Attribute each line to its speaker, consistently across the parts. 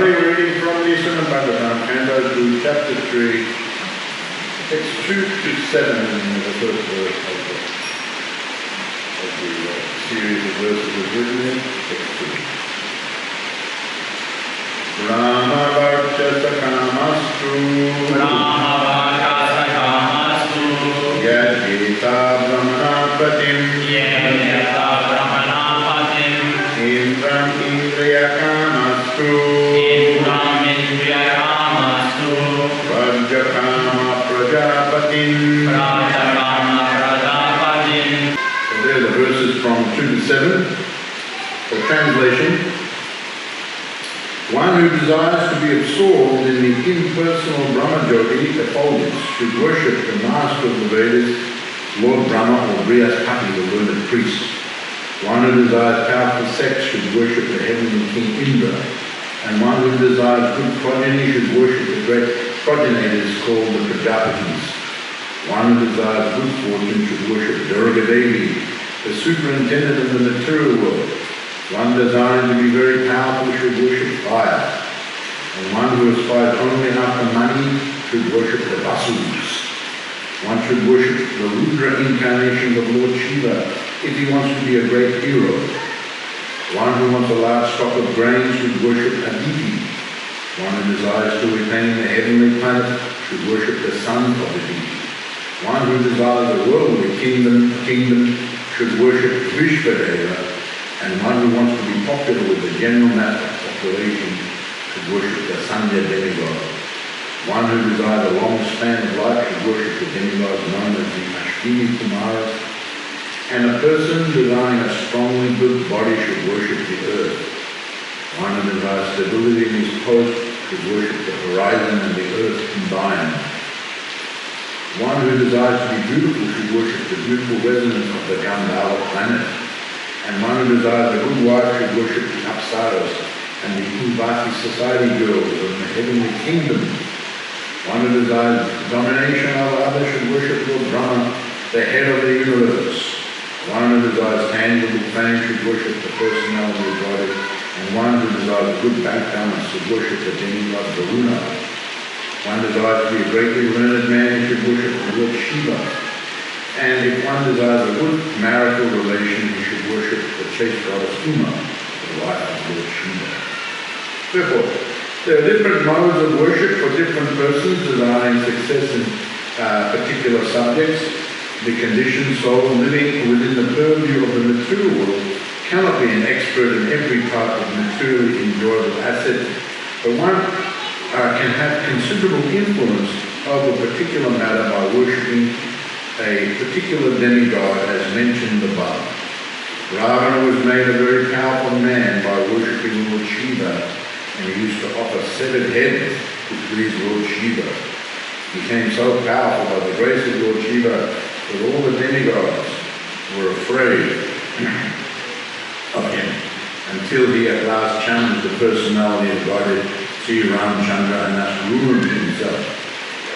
Speaker 1: morning reading from the Srimad Bhagavatam, Canto 2, Chapter 3, text 2 to 7 in the first verse of the series of verses is written in text 2. Rama Varcha Sakamastu Yajita Brahmanapatim Indram Indriyakamastu Rajakama Prajapatim. So there are the verses from 2 to 7. The translation: one who desires to be absorbed in the impersonal Brahmajogi effulgence should worship the master of the Vedas, Lord Brahma, or Brihaspati, the learned priest. One who desires powerful sex should worship the heavenly king Indra, and one who desires good progeny should worship the great progenitors called the Prajapatis. One who desires good fortune should worship Durga Devi, the superintendent of the material world. One desiring to be very powerful should worship fire, and one who aspires only after money should worship the Vasus. One should worship the Rudra incarnation of Lord Shiva if he wants to be a great hero. One who wants a large stock of grain should worship Aditi. One who desires to attain the heavenly planet should worship the son of Aditi. One who desires a worldly kingdom should worship Vishvadeva, and one who wants to be popular with the general mass of population should worship the Sandhya demigod. One who desires a long span of life should worship the demigods known as the Ashwini Kumaras, and a person desiring a strongly built body should worship the earth. One who desires stability in his post should worship the horizon and the earth combined. One who desires to be beautiful should worship the beautiful residents of the Gandhara planet. And one who desires a good wife should worship the Apsaras and the Uvati society girls of the heavenly kingdom. One who desires domination over others should worship Lord Brahma, the head of the universe. One who desires tangible fame should worship the personality of God, and one who desires a good bank balance should worship the demigod Varuna. One desires to be a greatly learned man should worship the Lord Shiva. And if one desires a good marital relation, he should worship the chaste goddess Uma, the wife of Lord Shiva. Therefore, there are different modes of worship for different persons desiring success in particular subjects. The conditioned soul living within the purview of the material world cannot be an expert in every type of materially enjoyable asset, but one can have considerable influence over a particular matter by worshipping a particular demigod as mentioned above. Ravana was made a very powerful man by worshipping Lord Shiva, and he used to offer severed heads to please Lord Shiva. He became so powerful by the grace of Lord Shiva that all the demigods were afraid of him, until he at last challenged the personality of Godhead, Sri Ramchandra, and thus ruined himself.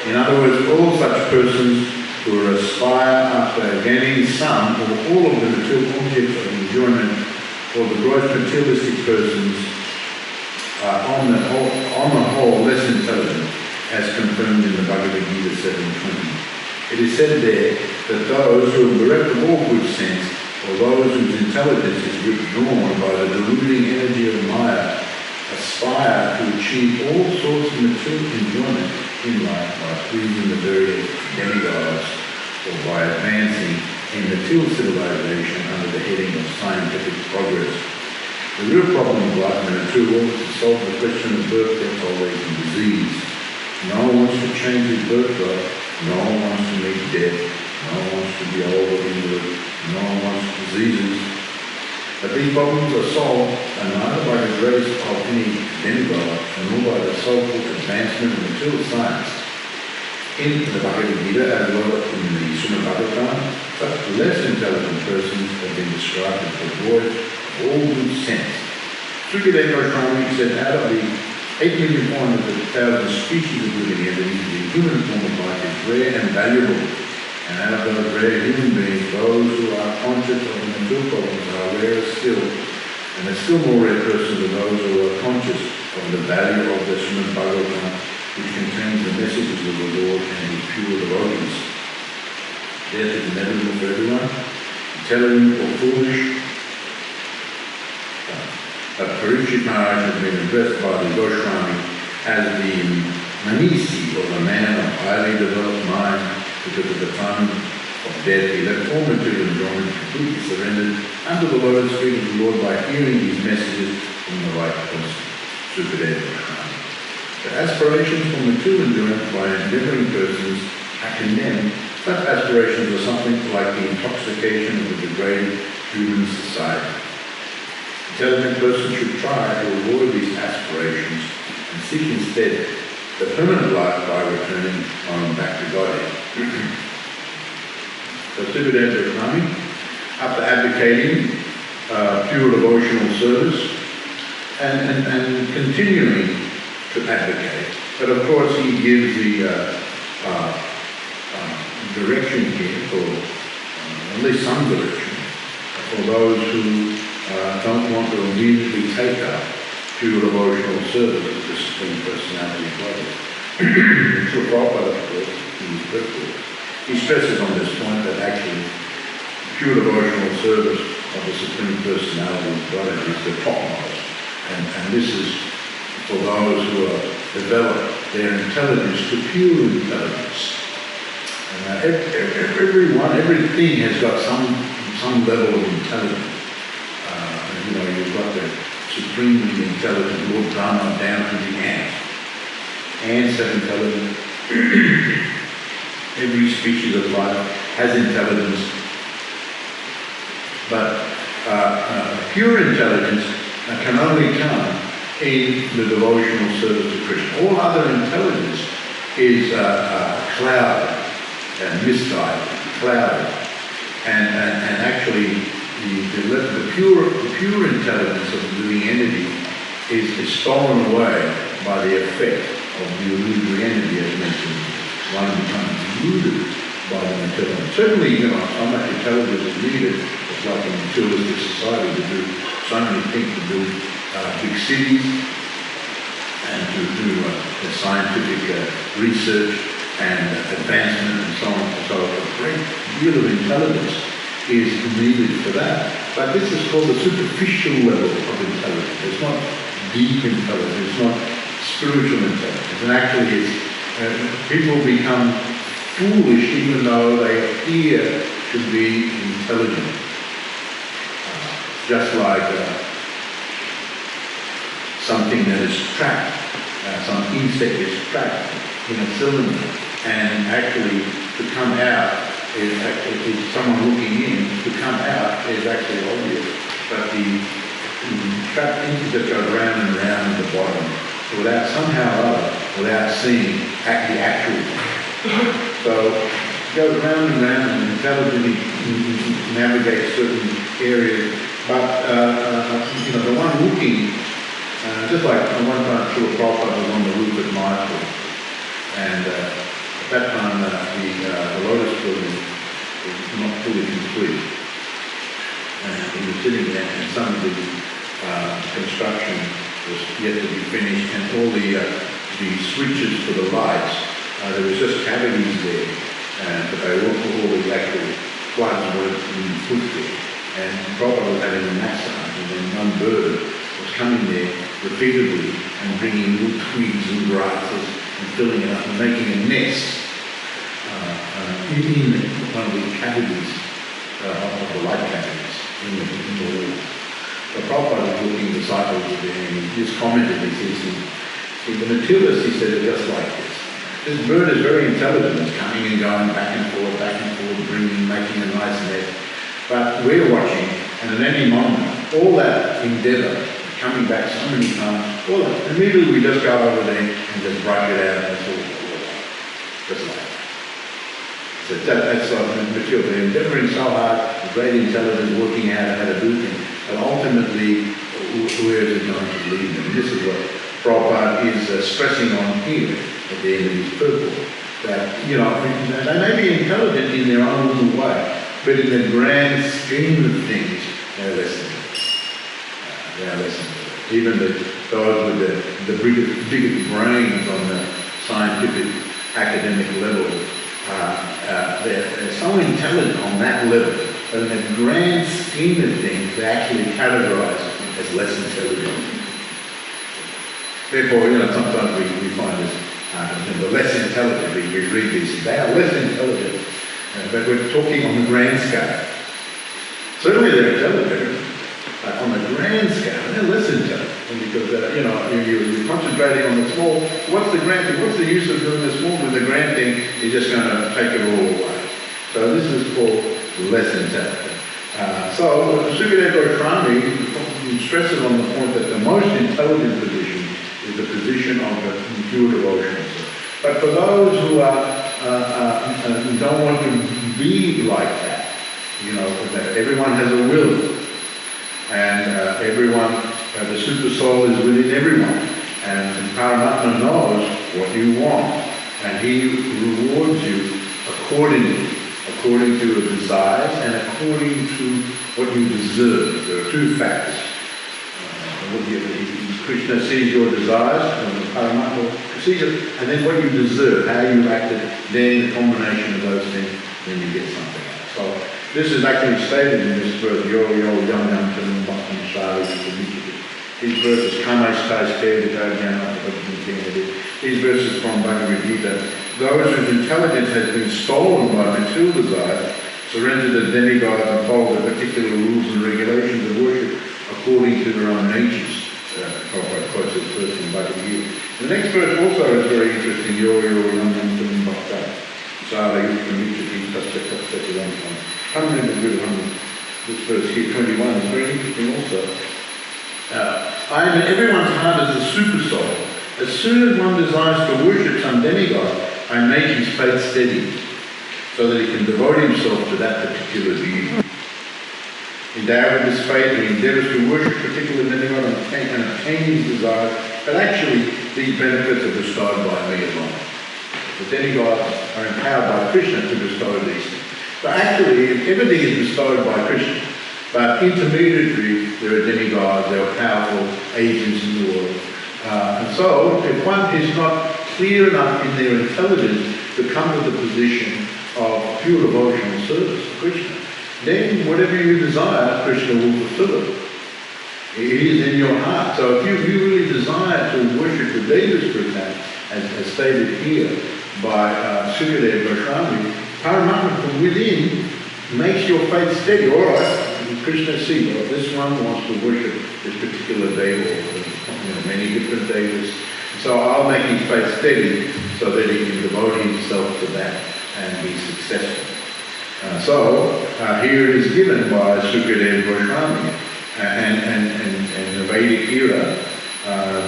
Speaker 1: In other words, all such persons who aspire after gaining some or all of the material objects of enjoyment, or the gross materialistic persons, are on the whole less intelligent, as confirmed in the Bhagavad Gita 7:20. It is said there that those who are bereft of all good sense, or those whose intelligence is withdrawn by the deluding energy of Maya, aspire to achieve all sorts of material enjoyment in life by pleasing the various demigods, or by advancing in material civilization under the heading of scientific progress. The real problem of life in the material world is to solve the question of birth, death, old age, and disease. No one wants to change his birthright, no one wants to meet death, no one wants to be old or invalid, no one wants diseases. But these problems are solved neither by the grace of any demigod, nor by the so-called advancement of material science. In the Bhagavad Gita, as well as in the Srimad Bhagavatam, such less intelligent persons have been described as devoid of all good sense. Srimad Bhagavatam said, out of the 8,400,000 species of living entities, the human form of life is rare and valuable. And out of those rare human beings, those who are conscious of the material problems are rarer still, and a still more rare person than those who are conscious of of the value of the Srimad Bhagavatam, which contains the messages of the Lord and his pure devotees. Death is inevitable for everyone, intelligent or foolish. But Parikshit Maharaj has been addressed by the Goswami as the Manisi, or the man of highly developed mind, because of the time of death he left all material enjoyment, completely surrendered unto the lotus feet of the Lord by hearing his messages from the right person. Sukadeva Goswami. The aspirations for material enjoyment by endeavouring persons are condemned. Such aspirations are something like the intoxication of the degraded human society. Intelligent person should try to avoid these aspirations and seek instead the permanent life by returning home back to Godhead. So Sukadeva Goswami, after advocating pure devotional service and continuing to advocate, but of course he gives the direction here for at least some direction for those who don't want to immediately take up pure devotional service of the Supreme Personality of Godhead. So Prabhupada, of course, in his purport, he stresses on this point that actually pure devotional service of the Supreme Personality of Godhead is the topmost. And this is for those who have developed their intelligence to pure intelligence. And everything has got some level of intelligence. You've got the supremely intelligent Lord Brahma down to the ant. Ants have intelligence. Every species of life has intelligence. But pure intelligence can only come in the devotional service to Krishna. All other intelligence is clouded and misguided, clouded, and actually the pure intelligence of the living entity is stolen away by the effect of the illusory entity, as mentioned. One becomes deluded by the material. Certainly, so much intelligence is needed. It's like in a materialistic society to do so many things, to build big cities and to do scientific research and advancement and so on and so forth. A great deal of intelligence is needed for that. But this is called the superficial level of intelligence. It's not deep intelligence, it's not spiritual intelligence. And actually people become foolish even though they appear to be intelligent. Just like something that is trapped, some insect is trapped in a cylinder, and actually to come out is someone looking in, to come out is actually obvious. But the trapped insect goes round and round at the bottom without somehow or other, without seeing the actual thing. So it goes round and round and intelligently navigates certain areas. But the one looking, just like one time Srila Prabhupada was on the roof at Mayapur, and at that time the lotus building was not fully complete. And he was sitting there, and some of the construction was yet to be finished, and all the switches for the lights, there was just cavities there, but they weren't all the actual plugs weren't put there. And Prabhupada was having a massage, and then one bird was coming there repeatedly and bringing little twigs and grasses and filling it up and making a nest in one of the cavities, of the light cavities in the wall. So Prabhupada was looking, the disciples were there, and he just commented, he says, the materialist, he said, are just like this. This bird is very intelligent, it's coming and going back and forth, making a nice nest. But we're watching, and at any moment, all that endeavour, coming back so many times, all that, immediately we just go over there and just brush it out, and it's all just like that. So that's like the material. They're endeavouring so hard, the great intelligence, working out how to do things, but ultimately, where is it going to lead them? This is what Prabhupada is stressing on here at the end of his purport. That, they may be intelligent in their own little way, but in the grand scheme of things, they're less than it. Even the those with the biggest brains on the scientific academic level, they're so intelligent on that level, but in the grand scheme of things, they're actually categorized as less intelligent. Therefore, sometimes we find this, the less intelligent, we read these, they are less intelligent, but we're talking on the grand scale. Certainly they're intelligent, but on the grand scale, they're less intelligent, because, you're concentrating on the small. What's the grand thing? What's the use of doing the small when the grand thing is just going to take it all away? So this is called less intelligent. So Srimad Bhagavatam stresses on the point that the most intelligent position is the position of the pure devotion. But for those who don't want to be like that, that everyone has a will, and everyone, the super soul is within everyone, and Paramatma knows what you want, and he rewards you according to your desires and according to what you deserve. There are two factors. Krishna sees your desires, and Paramatma sees it, and then what you deserve, how you acted, then the combination of those things, then you get something else. So this is actually stated in this verse, Yo Yo Yam Yam Tam Bhaktam Shari. These verses, these verses from Bhagavad Gita. Those whose intelligence has been stolen by material desire surrender to demigods and follow the particular rules and regulations of worship according to their own natures. Prabhupada quotes this verse from Bhagavad Gita. The next verse also is very interesting. Yo Yo Yam Yam Tam Bhaktam Shari. I can't remember this verse here, 21, is very interesting also. I am in everyone's heart as a super soul. As soon as one desires to worship some demigod, I make his faith steady, so that he can devote himself to that particular deity. Endowed with this faith, he endeavours to worship particular demigod and obtain his desires, but actually these benefits are bestowed by me alone. The demigods are empowered by Krishna to bestow these things. So actually, everything is bestowed by Krishna. But intermediately, there are demigods, there are powerful agents in the world. And so, if one is not clear enough in their intelligence to come to the position of pure devotional service to Krishna, then whatever you desire, Krishna will fulfill it. It is in your heart. So if you really desire to worship the Devas, for example, as stated here by Srimad Bhagavatam, Paramatma from within makes your faith steady. All right, Krishna sees, well, this one wants to worship this particular deva, or many different devas. So I'll make his faith steady so that he can devote himself to that and be successful. Here it is given by Sukadeva Goswami, and the Vedic era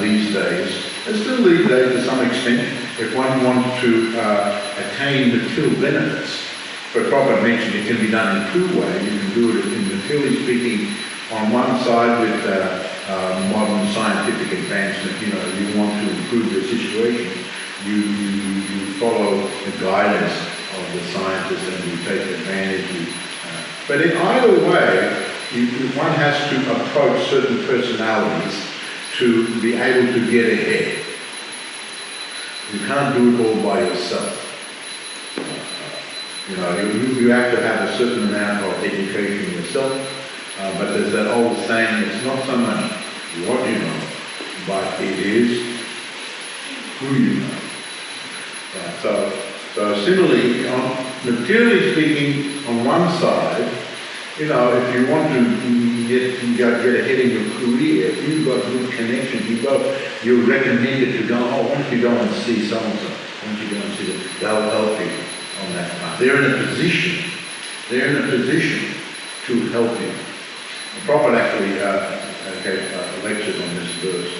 Speaker 1: these days, and still these days to some extent, if one wants to attain material benefits. But Prabhupada mentioned it can be done in two ways. You can do it, in materially speaking, on one side with modern scientific advancement. You want to improve your situation, you follow the guidance of the scientists and you take advantage. But in either way, one has to approach certain personalities to be able to get ahead. You can't do it all by yourself. You have to have a certain amount of education yourself, but there's that old saying, it's not so much what you know, but it is who you know. So similarly, materially speaking, on one side, if you want to get ahead in your career, if you've got good connections, you're recommended to go, why don't you go and see so-and-so, why don't you go and see them, they'll help you on that path. They're in a position to help you. The Prophet actually gave lectures on this verse,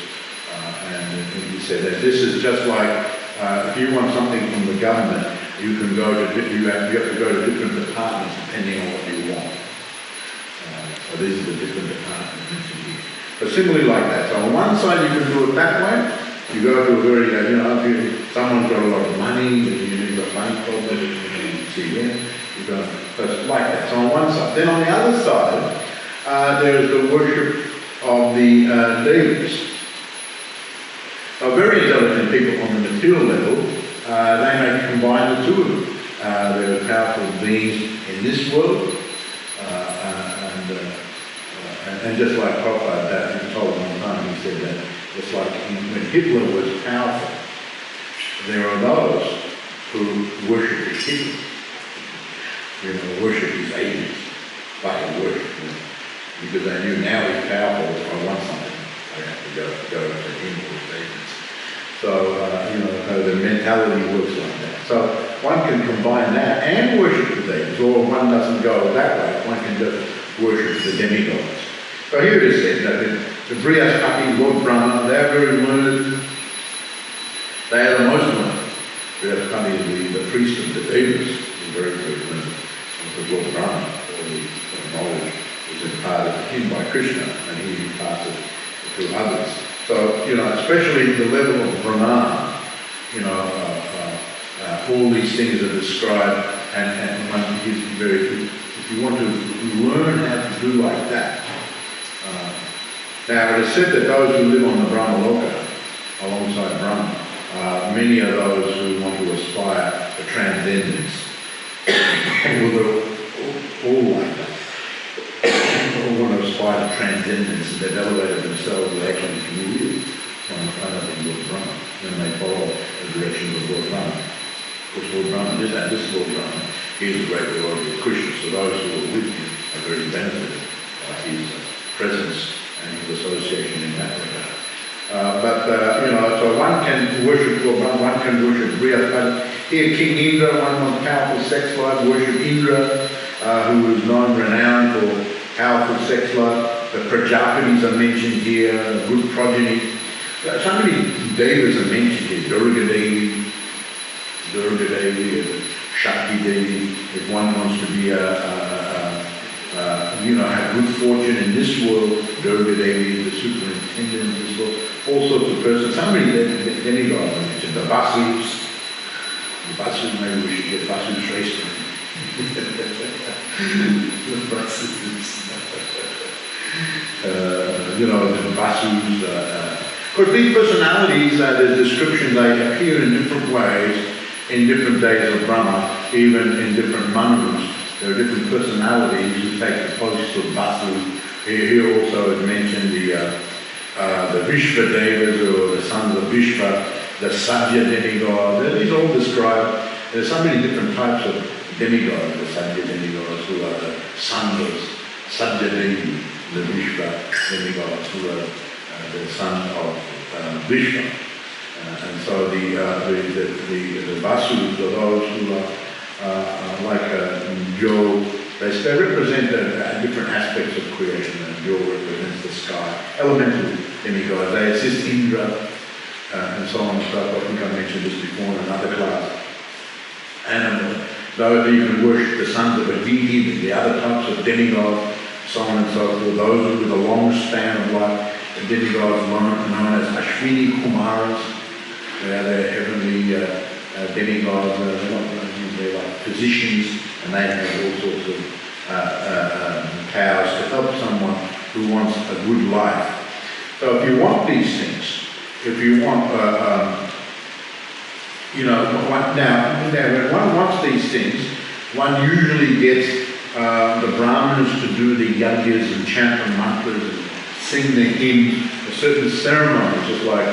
Speaker 1: and he said that this is just like if you want something from the government, you have to go to different departments depending on what you want. So these are the different departments mentioned here. But similarly like that. So on one side you can do it that way. You go to a very, if someone's got a lot of money, you've got money problems, you see them, so it's like that. So on one side. Then on the other side, there is the worship of the devas. very intelligent people on the material level, they may combine the two of them. There are powerful beings in this world, and just like Popeye, that he told one time, he said that it's like when Hitler was powerful, there are those who worship Hitler, worship his agents, like a worship him, because they knew now he's powerful, if I want something, I have to go to him or his agents. So, the mentality works like that. So one can combine that and worship the deities, or one doesn't go that way, one can just worship the demigods. So here it is said that the Brihaspati, Lord Brahma, they are very learned. They are the most learned. Brihaspati is the priest of the Devas, is very, very learned. Because Lord Brahma, all the knowledge is imparted to him by Krishna, and he imparts it to others. So, especially the level of Brahman, all these things are described, and one is very, if you want to learn how to do like that. Now, it is said that those who live on the Brahma Loka, alongside Brahma, many are those who want to aspire to transcendence. All like that. All want to aspire to transcendence, and they've elevated themselves with actually few years on the planet of Lord Brahma. Then they follow the direction of Lord Brahma. Of course, Lord Brahma did that. This Lord Brahma, he is a great devotee of Krishna, so those who are with him are very benefited by his presence and his association in that regard. So one can worship Lord Brahma, one can worship Brihaspati. Here, King Indra, one of the powerful sex life, worship Indra, who is renowned for powerful sex life. The Prajapatis are mentioned here, good progeny. So many devas are mentioned here. Durga Devi, Shakti Devi. If one wants to be have good fortune in this world, Durga Devi, the superintendent of this world, all sorts of persons. So many demigods are mentioned. The Vasus, maybe we should get Vasus race. The Vasus. The Vasus. Of course, these personalities, their description, they appear in different ways in different days of Brahma, even in different manus. There are different personalities who take the posts of Vasu. Here also is mentioned the Vishva Devas, or the sons of Vishva, the Sadhya demigod. These are all described. There are so many different types of demigods, the Sadhya demigods, who are the sons of Sadhya Devi, the Vishva demigods, who are the son of Vishva. And so the Vasus are those who are like Joe. They represent different aspects of creation, and Joe represents the sky. Elemental demigods, they assist Indra, and so on and so forth. I think I mentioned this before in another class. Animal, those you can worship the sons of Aditi, the other types of demigods, so on and so forth. Those with a long span of life, the demigods known as Ashwini Kumaras. They are the heavenly demigods, they're like physicians, and they have all sorts of powers to help someone who wants a good life. So if you want these things, if you want, when one wants these things, one usually gets the Brahmins to do the yajnas and chant the mantras and sing the hymns, a certain ceremony, just like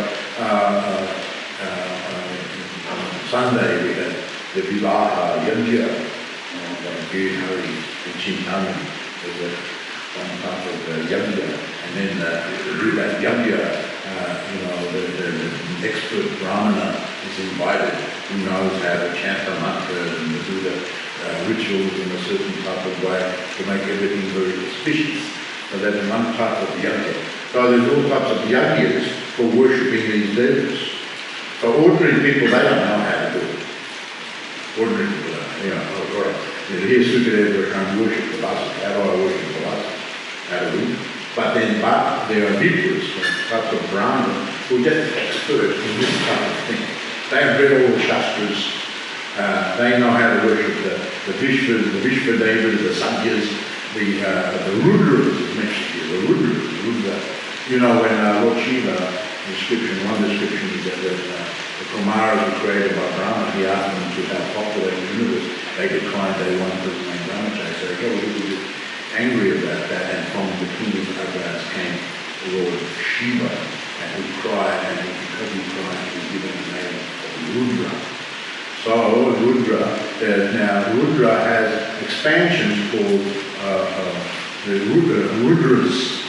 Speaker 1: Sunday we had the Vivaha Yajna, Hari and Chintani, there's one part of the Yajna, and then to do that Yajna, the expert Brahmana is invited, who knows how to chant the mantra and to do the rituals in a certain type of way to make everything very auspicious. So that's one type of yajna. So there's all types of yajnas for worshipping these devas. So ordinary people, they don't know how to do it. Ordinary people don't. Here Sukadeva can't worship the Vasu. How do I worship the Vasu? How do we? But there are Vipras, types of Brahmins, who are just expert in this type of thing. They have read all the Shastras. They know how to worship the Vishvas, the Vishva Devas, the Sadhyas, the Rudras is mentioned here, the Rudra. When Lord Shiva description. One description is that the Kumaras were created by Brahma. He asked them to how populate the universe. They declined, they wanted to remain brahmachari. So they got a little bit angry about that, and from the king's eyebrows came Lord Shiva, and he cried, and because he cried, he was given the name of Rudra. So Rudra has expansions called the Rudras.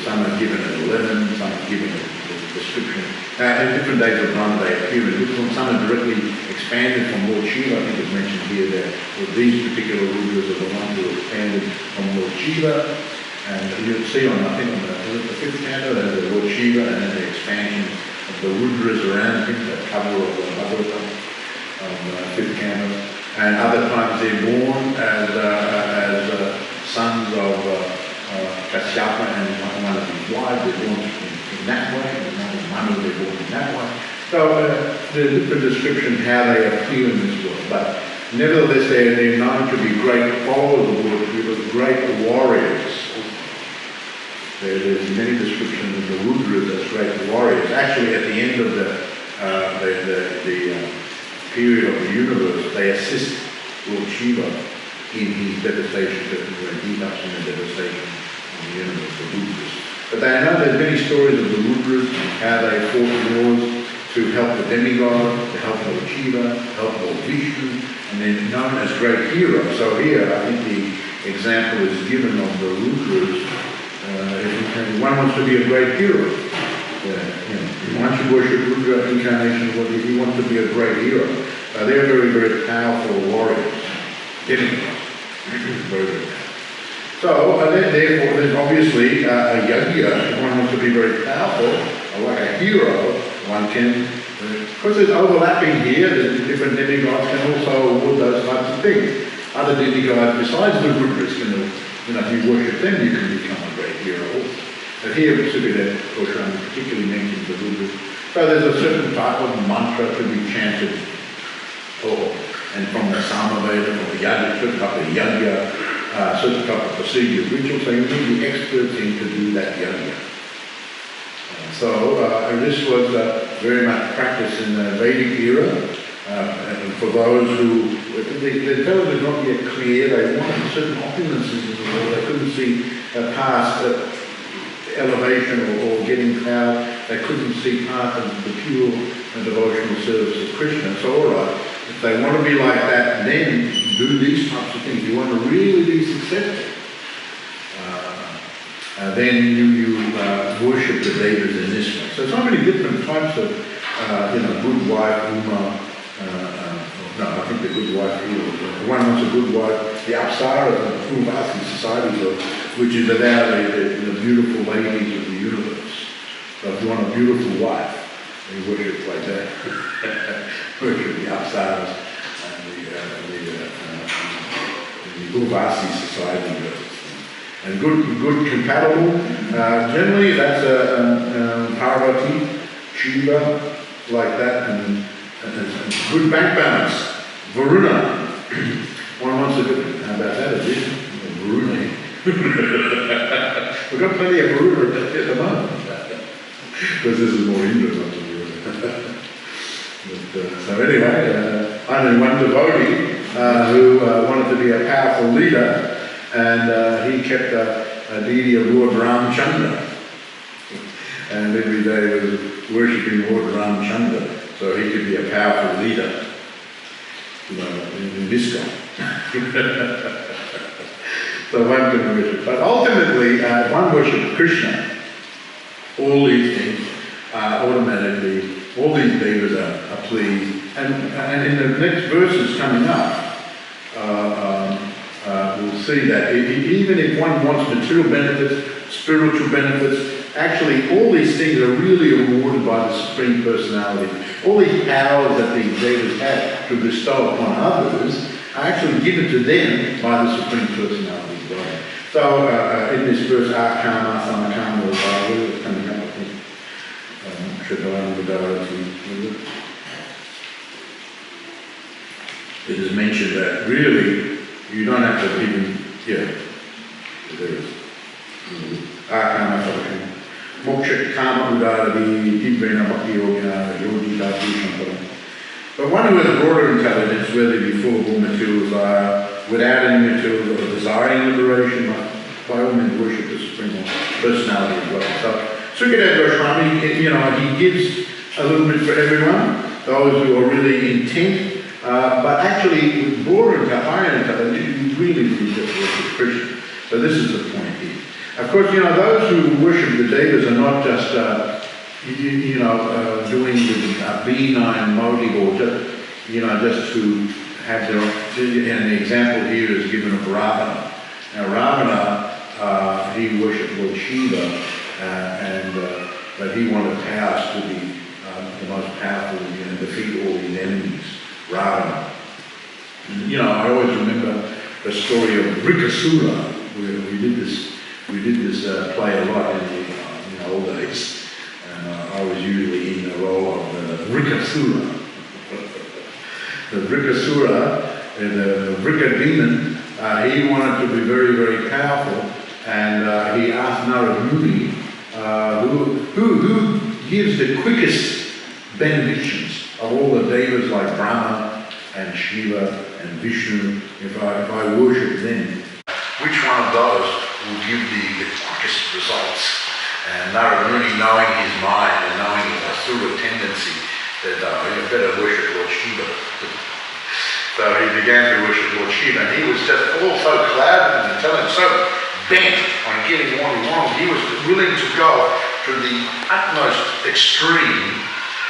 Speaker 1: Some are given at 11, some are given at the description. In different days of Brahma they appear in different, some are directly expanded from Lord Shiva. I think it's mentioned here that these particular Rudras are the ones who are expanded from Lord Shiva. And you'll see on, I think on the fifth canto, there's the Lord Shiva and then the expansion of the Rudras around him, the cover of the Bhagavatam on the fifth canto. And other times they're born as sons of Kashyapa and one of his wives. They're born in that way, and Manu, they're born in that way. So there's a different description how they appear in this world. But nevertheless, they're known to be great followers of Lord Shiva, great warriors. There's many descriptions of the Rudras as great warriors. Actually, at the end of the period of the universe, they assist Lord Shiva in his devastation, when he helps in the devastation of the universe, the Rudras. But they know there's many stories of the Rudras, how they fought wars to help the demigod, to help Lord Shiva, to help Lord Vishnu, and they're known as great heroes. So here, I think the example is given of the Rudras. If one wants to be a great hero. Once you worship Rudra incarnation, he wants to be a great hero. They're very, very powerful warriors. Demigods. Very, very powerful. So, therefore, there's obviously a yajna. If one wants to be very powerful, like a hero, one can, because there's overlapping here, the different demigods can also award those types of things. Other demigods besides the Rudras can, if you worship them, you can become a great hero also. But here, Srimad Bhagavatam particularly mentions the Rudras. So there's a certain type of mantra to be chanted, and from the Samaveda, from the Yajna, certain type of Yajna, certain type of procedure, ritual, so you need the experts in to do that Yajna. So this was very much practiced in the Vedic era. And for those who, the fellow was not yet clear, they wanted certain opulences in the world, they couldn't see past elevation or getting power, they couldn't see past the pure and devotional service of Krishna. So alright, if they want to be like that, then do these types of things. You want to really be successful. Then you worship the devas in this way. So many different types of, good wife, Uma, no, I think the good wife, one wants a good wife, the Apsara, the Purvasi society, which is about the beautiful ladies of the universe. So if you want a beautiful wife, you worship like that. Worship the Apsaras and the Purvasi society. And good compatible. Generally, that's Parvati, Shiva, like that, and good bank balance. Varuna. One wants to do, how about that addition? Varuna. We've got plenty of Varuna at the moment. Because this is more Indra, not Varuna. So anyway, I knew one devotee who wanted to be a powerful leader, and he kept a deity of Lord Ramchandra. And every day was worshipping Lord Ramchandra, so he could be a powerful leader in ISKCON. So one can worship. But ultimately, one worships Krishna. All these things automatically, all these devas are pleased. And in the next verses coming up, we'll see that even if one wants material benefits, spiritual benefits, actually all these things are really awarded by the Supreme Personality. All these powers that these devas have to bestow upon others are actually given to them by the Supreme Personality of God. So in this verse, Akama, Samakama, or coming up, I think, it is mentioned that really you don't have to even, there is. Akama, Samakama. Moksha Kama Udaravi, Tibrena Bhakti Yogina, Yogi Dhatu Shankara. But one who has broader intelligence, whether he be full of all material desire, without any material or desiring liberation, must by all means worship the Supreme Personality of God. So Srimad Bhagavatam, he gives a little bit for everyone, those who are really intent, but actually with broader and higher intelligence, you really need to worship Krishna. So this is the point here. Of course, those who worship the Devas are not just, doing the benign motive or just to have their, and the example here is given of Ravana. Now Ravana, he worshipped Lord Shiva, but he wanted powers to be the most powerful and defeat all his enemies, Ravana. I always remember the story of Rikasura, where we did this play a lot in the old days, and I was usually in the role of the Rikasura. The Rikasura, the Rika demon, he wanted to be very, very powerful, and he asked Narada Muni, who gives the quickest benedictions of all the devas like Brahma and Shiva and Vishnu, if I worship them, which one of those will give the quickest results? And Narada Muni, knowing his mind and knowing his asura tendency, said, you better worship Lord Shiva. So he began to worship Lord Shiva, and he was just all so clouded and intelligent, so bent on getting what he wanted. He was willing to go to the utmost extreme.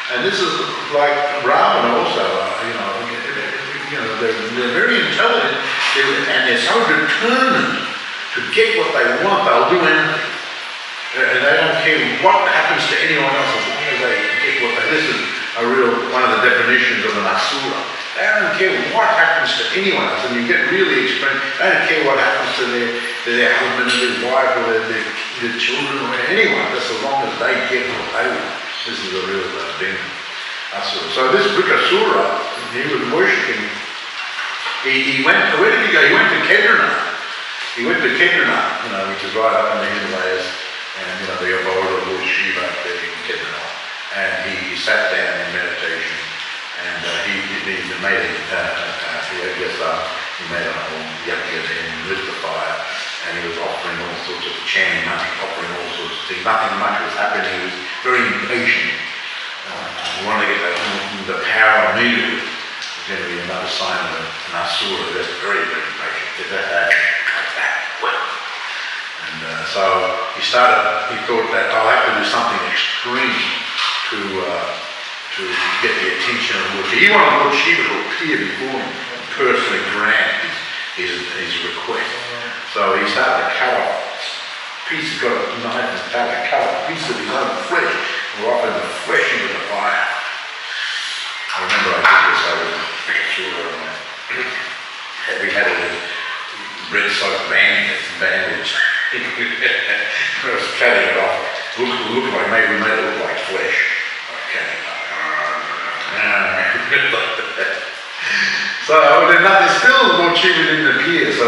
Speaker 1: And this is like Ravana also, they're very intelligent, and they're so determined to get what they want, they'll do anything. And they don't care what happens to anyone else as long as they get what they... This is one of the definitions of an asura. They don't care what happens to anyone else, and you get really experienced. They don't care what happens to their husband or their wife or their children or anyone, just as long as they get what they want. This is a real demon, asura. So this Rikasura, he was worshipping. He went, where did he go? He went to Kedarnath. He went to Kedarnath, which is right up in the Himalayas, and the abode of Lord Shiva up there in Kedarnath. And he sat down in meditation, and he made a whole yajna and lit the fire, and he was offering all sorts of chanting, offering all sorts of things. Nothing much was happening. He was very impatient. He wanted to get the power immediately. Generally another sign of an asura, that's very, very impatient. And so he thought that I'll have to do something extreme to get the attention of Lord Shiva. He wanted Lord Shiva to appear before him and personally grant his request. So he started to cut off pieces, got a knife and started to cut off pieces of his own flesh, and offering the flesh into the fire. I remember I did this over we had a red soap bandage. I was cutting it off. Looked like, maybe we made it look like flesh. Okay. So then nothing, still Lord Shiva didn't appear, so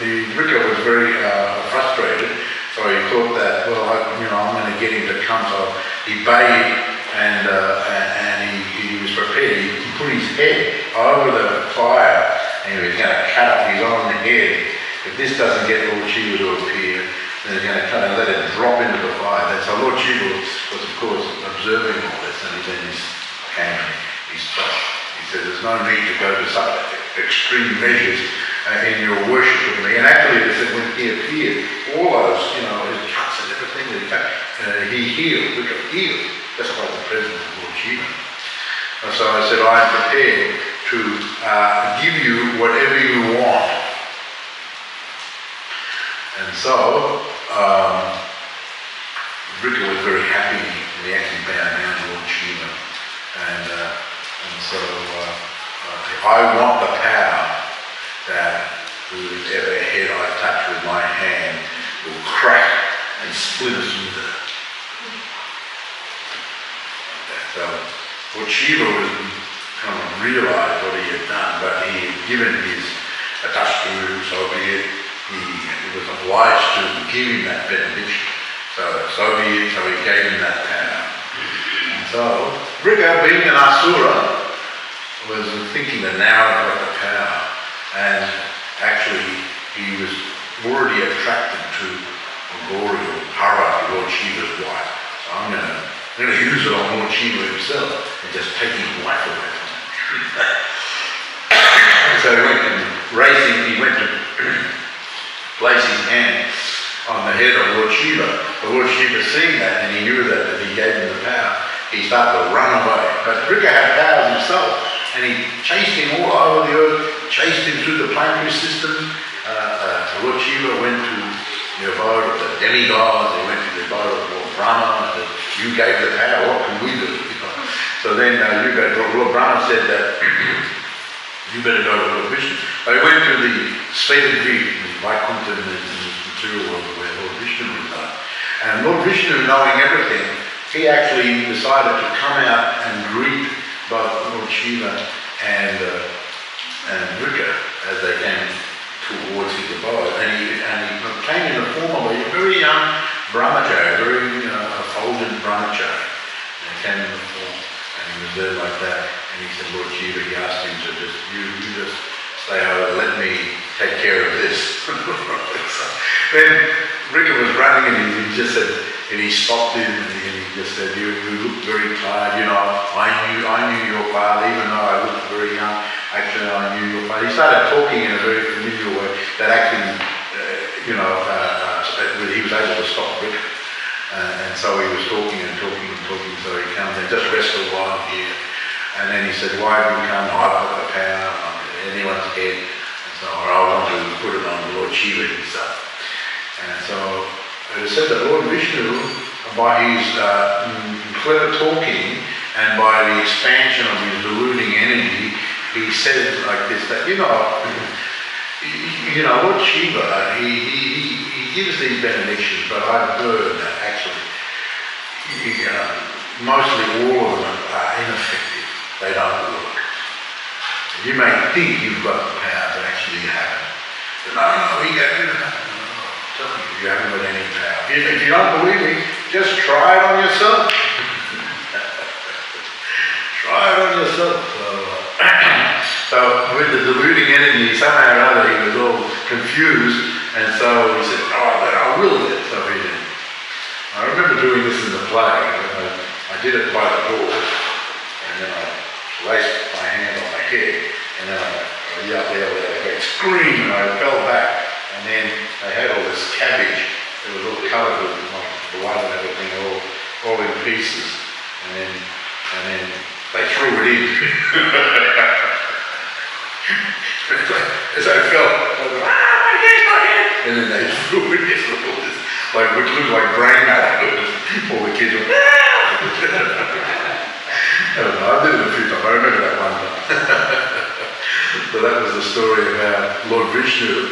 Speaker 1: the Rika was very frustrated. So he thought that, I'm going to get him to come. So he bathed and he was prepared. He put his head over the fire and he was going to cut up his own head. If this doesn't get Lord Shiva to appear, then he's going to kind of let it drop into the fire. And so Lord Shiva was of course observing all this, and then he came and he stopped. He said, there's no need to go to such extreme measures in your worship of me. And actually they said when he appeared, all those, his cuts and everything that he healed, healed. That's why the presence of Lord Shiva. And so I said, I am prepared to give you whatever you want. And so Rika was very happy, and he actually bowed down to Lord Shiva. And so I want the power that whoever head I touch with my hand will crack and split asunder. So Lord Shiva was kind of realised what he had done, but he had given his touch to him, so be it. He was obliged to give him that benediction. So be it, so he gave him that power. And so, Rika, being an Asura, was thinking that now I've got the power. And actually, he was already attracted to Gauri or Hara, Lord Shiva's wife. So I'm going to use it on Lord Shiva himself and just take his wife away from him. So he went and racing, he went to place his hand on the head of Lord Shiva. But Lord Shiva seeing that, and he knew that he gave him the power, he started to run away. But Rika had powers himself, and he chased him all over the earth, chased him through the planetary systems. Lord Shiva went to the abode of the demigods, he went to the abode of Lord Brahma, and said, you gave the power, what can we do? So then Lord Brahma said that you better go to Lord Vishnu. So he went to the state of Deep, Vaikuntha in the material world where Lord Vishnu resided. And Lord Vishnu, knowing everything, he actually decided to come out and greet both Lord Shiva and Rika as they came towards his abode. And he came in the form of a very young brahmachari, a very effulgent brahmachari. And he came in the form, and he was there like that. And he said, Lord Shiva, he asked him to just, you just stay over, let me take care of this. So then Rika was running, and he just said, and he stopped him, and he just said, you look very tired, I knew your father, even though I looked very young, actually I knew your father. He started talking in a very familiar way that actually, he was able to stop Rika. And so he was talking, so he comes and just rest a while here. And then he said, why have you come? I've got the power on anyone's head. And so I want to put it on Lord Shiva himself. And so it is said that Lord Vishnu, by his clever talking and by the expansion of his deluding energy, he said like this, that, Lord Shiva, he gives these benedictions, but I've heard that actually, mostly all of them are ineffective. They don't work. You may think you've got the power, but actually you haven't. But no, he gave you the power. I'm telling you, you haven't got any power. If you don't believe me, just try it on yourself. Try it on yourself. So with the deluding energy, somehow or other he was all confused, and so he said, I will do it. So he did. I remember doing this in the play. I did it by the door, and then I placed my hand on my head, and then I yelled out a great scream, and I fell back, and then they had all this cabbage. It was all covered with blood and everything, all in pieces, and then they threw it in. As I fell, I was like, my head! And then they threw it in, which looked like brain matter. All the kids were, I don't know, I did it a few times. I remember that one time. So that was the story of how Lord Vishnu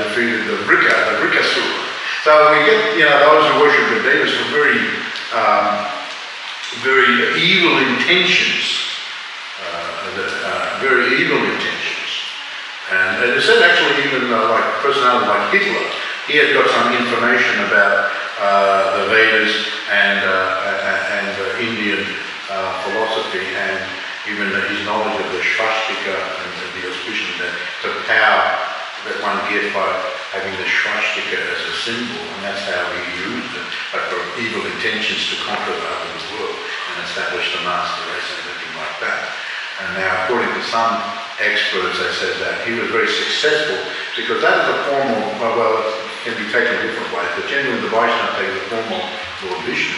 Speaker 1: defeated the Vrikasura. So we get, those who worship the Devas with very evil intentions. Very evil intentions. And it said actually even like a personality like Hitler, he had got some information about the Vedas and Indian philosophy, and even his knowledge of the swastika and the auspicion, the power that one gets by having the swastika as a symbol, and that's how he used it, but for evil intentions to conquer the other world and establish the master race and everything like that. And now, according to some experts, they said that he was very successful because that is a form of, well, it can be taken different ways, but generally the Vaishnava takes the form of Lord Vishnu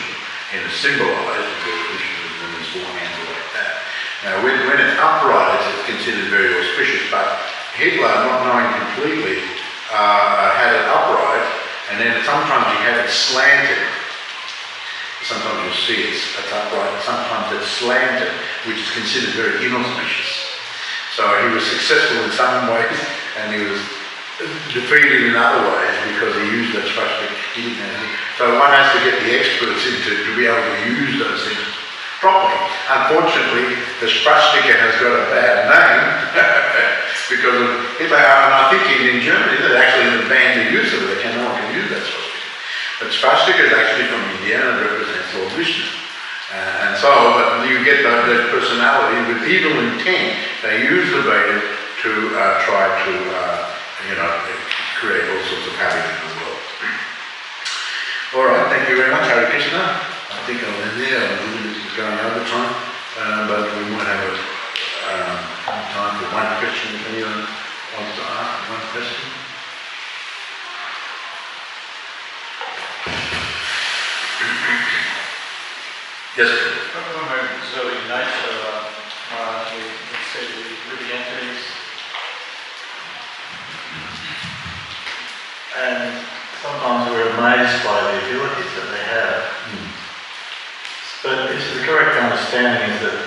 Speaker 1: and is symbolized because Vishnu is in his four hands like that. Now, when it's upright, it's considered very auspicious, but Hitler, not knowing completely, had it upright, and then sometimes he had it slanted. Sometimes you'll see it's upright, and sometimes it's slanted, which is considered very inauspicious. So he was successful in some ways, and he was defeated in other ways because he used that swastika. So one has to get the experts in to be able to use those things properly. Unfortunately, the swastika has got a bad name because of Hitler. And I think in Germany, that actually banned the use of it. No one can use that swastika. But Svastika is actually from India and it represents Lord Vishnu. And so, but you get that personality with evil intent. They use the Vedas to try to, create all sorts of havoc in the world. All right, thank you very much, Hare Krishna. I think I'll end there. I'm a little bit going over time, but we might have time for one question if anyone wants to ask one question. Yes, please.
Speaker 2: Observing nature, we see the living entities, and sometimes we're amazed by the abilities that they have. But is the correct understanding is that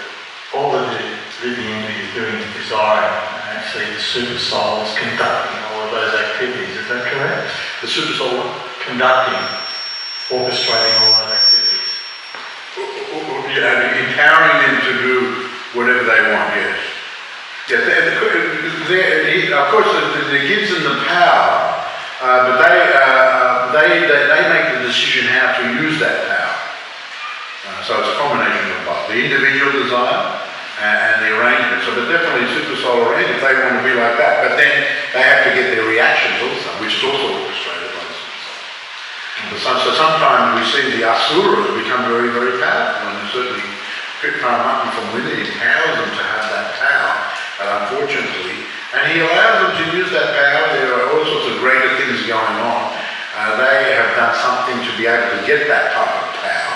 Speaker 2: all that the living entity is doing is desiring, and actually the super soul is conducting all of those activities. Is that correct?
Speaker 1: The super soul
Speaker 2: conducting, orchestrating all those activities.
Speaker 1: Empowering them to do whatever they want, yes. Yes, of course, it gives them the power, but they make the decision how to use that power. So it's a combination of both, the individual desire and the arrangement. So they're definitely super soul arrangement, they want to be like that, but then they have to get their reactions also, which is also orchestrated by the super soul. So sometimes we see the asuras become very, very powerful, and certainly Paramatma from within empowers them to have that power, but unfortunately, and he allows them to use that power. There are all sorts of greater things going on. They have done something to be able to get that type of power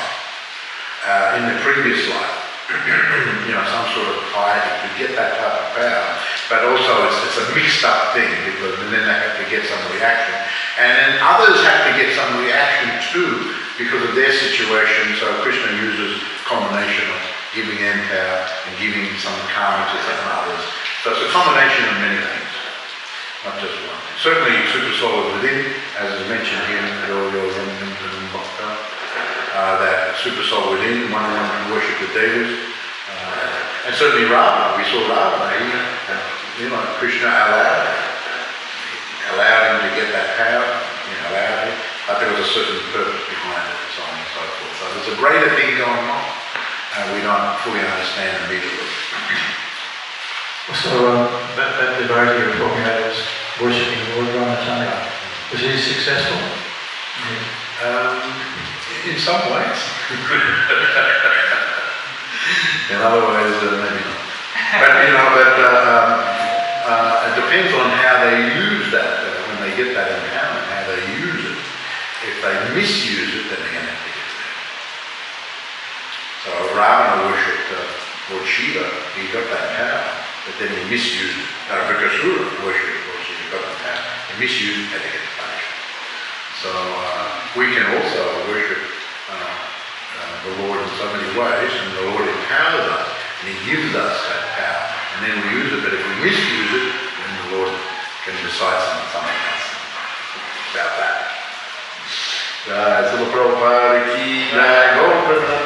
Speaker 1: in the previous life. Some sort of piety to get that type of power, but also it's a mixed up thing, because and then they have to get some reaction, and then others have to get some reaction too because of their situation. So Krishna uses a combination of giving them power and giving some karma to some others. So it's a combination of many things, not just one thing. Certainly super soul is within, as is mentioned here in all your and Bhakta, that super soul within, one who worship the devas. And certainly Ravana, we saw Ravana, Krishna allowed him to get that power, allowed him, but there was a certain purpose behind it and so on and so forth. So there's a greater thing going on, and we don't fully understand immediately.
Speaker 2: So that devotee you were talking about was worshipping Lord Rama Chandra. Was he successful?
Speaker 1: In some ways. In other ways, maybe not. But it depends on how they use that, when they get that empowerment, how they use it. If they misuse it, then they're going to have to get it. So Ravana worshipped Lord Shiva, he got that power, but then he misused it. Vikasura worshipped Lord Shiva, he got that power. He misused it, had to get the punishment. So we can also worship the Lord in so many ways, and the Lord empowers us, and he gives us that power, and then we use it. But if we misuse it, then the Lord can decide something else about that. Jai Srila Prabhupada ki jai, Gaur Prabhupada.